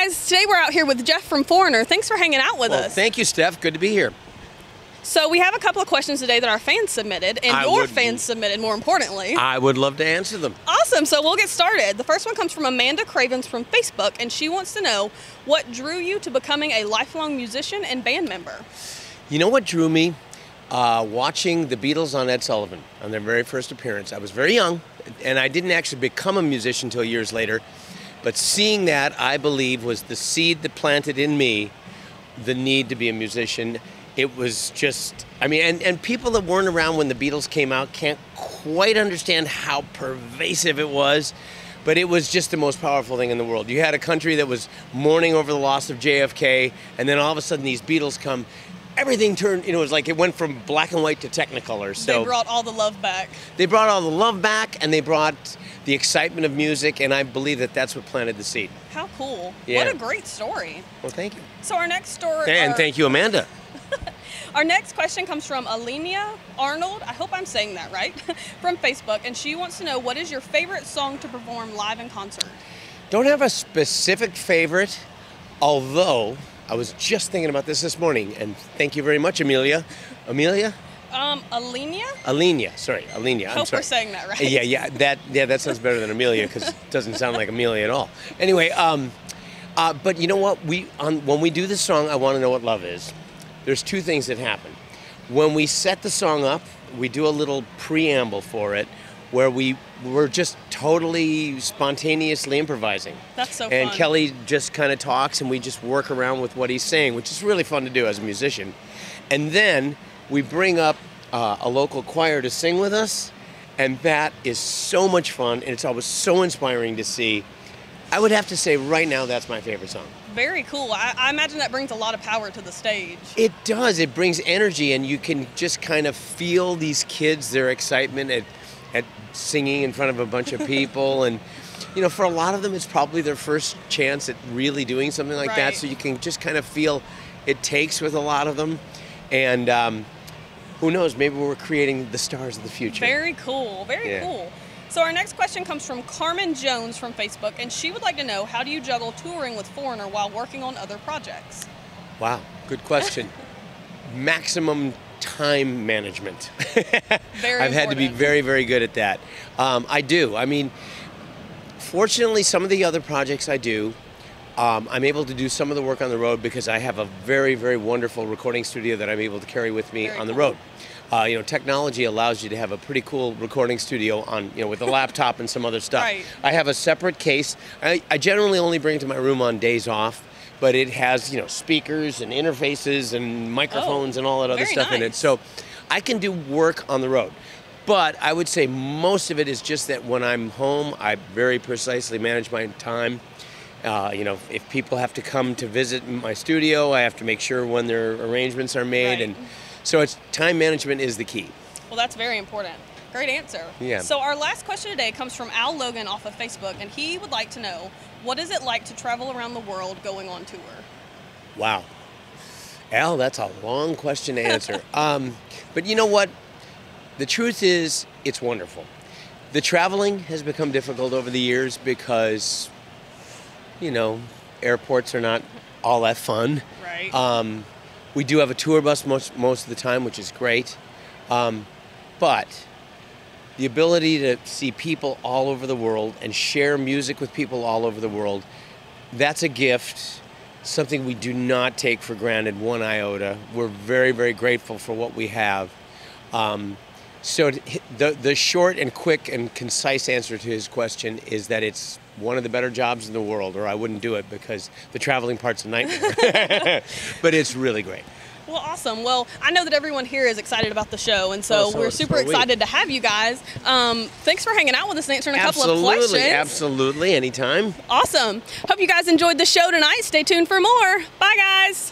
guys, today we're out here with Jeff from Foreigner. Thanks for hanging out with us. Thank you, Steph. Good to be here. So we have a couple of questions today that our fans submitted, and your fans submitted, more importantly. I would love to answer them. Awesome, so we'll get started. The first one comes from Amanda Cravens from Facebook, and she wants to know, what drew you to becoming a lifelong musician and band member? You know what drew me? Watching the Beatles on Ed Sullivan on their very first appearance. I was very young, and I didn't actually become a musician until years later. But seeing that, I believe, was the seed that planted in me the need to be a musician. It was just, I mean, and people that weren't around when the Beatles came out can't quite understand how pervasive it was, but it was just the most powerful thing in the world. You had a country that was mourning over the loss of JFK, and then all of a sudden these Beatles come. Everything turned, it was like it went from black and white to Technicolor. So they brought all the love back. They brought all the love back, and they brought the excitement of music, and I believe that that's what planted the seed. How cool. Yeah. What a great story. Well, thank you. So our next story... And thank you, Amanda. Our next question comes from Alenia Arnold, I hope I'm saying that right, from Facebook, and she wants to know, what is your favorite song to perform live in concert? Don't have a specific favorite, although I was just thinking about this morning, and thank you very much, Amelia. Amelia? Alenia? Alenia, sorry, Alenia. Hope we're saying that right. Yeah, that sounds better than Amelia because it doesn't sound like Amelia at all. Anyway, but you know what? When we do this song, I Want to Know What Love Is, there's two things that happen. When we set the song up, we do a little preamble for it where we're just totally spontaneously improvising. That's so fun. And Kelly just kind of talks and we just work around with what he's saying, which is really fun to do as a musician. And then we bring up a local choir to sing with us, and that is so much fun, and it's always so inspiring to see. I would have to say right now that's my favorite song. Very cool. I imagine that brings a lot of power to the stage. It does. It brings energy, and you can just kind of feel these kids, their excitement at singing in front of a bunch of people. And, for a lot of them, it's probably their first chance at really doing something like that. So you can just kind of feel it takes with a lot of them. And who knows, maybe we're creating the stars of the future. Very cool. Very cool. So our next question comes from Carmen Jones from Facebook, and she would like to know, how do you juggle touring with Foreigner while working on other projects? Wow, good question. Maximum time management. I've had to be very, very good at that. I do. I mean, fortunately, some of the other projects I do, I'm able to do some of the work on the road because I have a very, very wonderful recording studio that I'm able to carry with me on the road. Technology allows you to have a pretty cool recording studio on, with a laptop and some other stuff. Right. I have a separate case. I generally only bring it to my room on days off, but it has, speakers and interfaces and microphones and all that other stuff in it. So I can do work on the road. But I would say most of it is just that when I'm home, I very precisely manage my time. If people have to come to visit my studio, I have to make sure when their arrangements are made. And so time management is the key. Well, that's very important. Great answer. Yeah. So our last question today comes from Al Logan off of Facebook, and he would like to know, what is it like to travel around the world going on tour? Wow. Al, that's a long question to answer. But you know what? The truth is, it's wonderful. The traveling has become difficult over the years because, airports are not all that fun. Right. We do have a tour bus most of the time, which is great. But the ability to see people all over the world and share music with people all over the world, that's a gift, something we do not take for granted one iota. We're very, very grateful for what we have. So the short and quick and concise answer to his question is that it's one of the better jobs in the world, or I wouldn't do it because the traveling part's a nightmare. But it's really great. Well, awesome. Well, I know that everyone here is excited about the show, and so we're super excited to have you guys. Thanks for hanging out with us and answering a couple of questions. Absolutely, anytime. Awesome. Hope you guys enjoyed the show tonight. Stay tuned for more. Bye, guys.